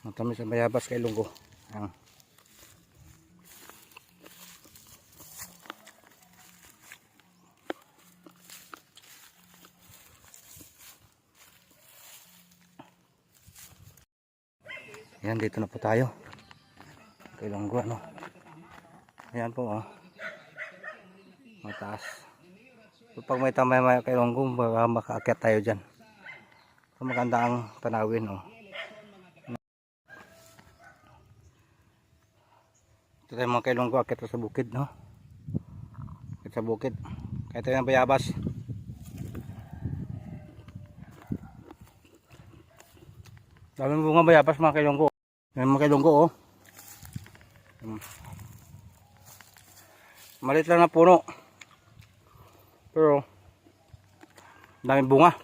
Matamis ang bayabas kay Ilonggo. Ayan. Ayan, dito na po tayo. Kay Ilonggo, ano. Ayan po, oh. Mataas. So, pag may tamay kay Ilonggo, baka makaakyat tayo dyan. So, maganda ang tanawin, oh. Ito tayo mga kay Ilonggo, akyat sa bukid, no. Akyat sa bukid. Kaya tayo ng bayabas. Daming bunga bayabas mga kay Ilonggo. Ayan mga kay Ilonggo, oh. Malit lang na puno. Pero daming bunga.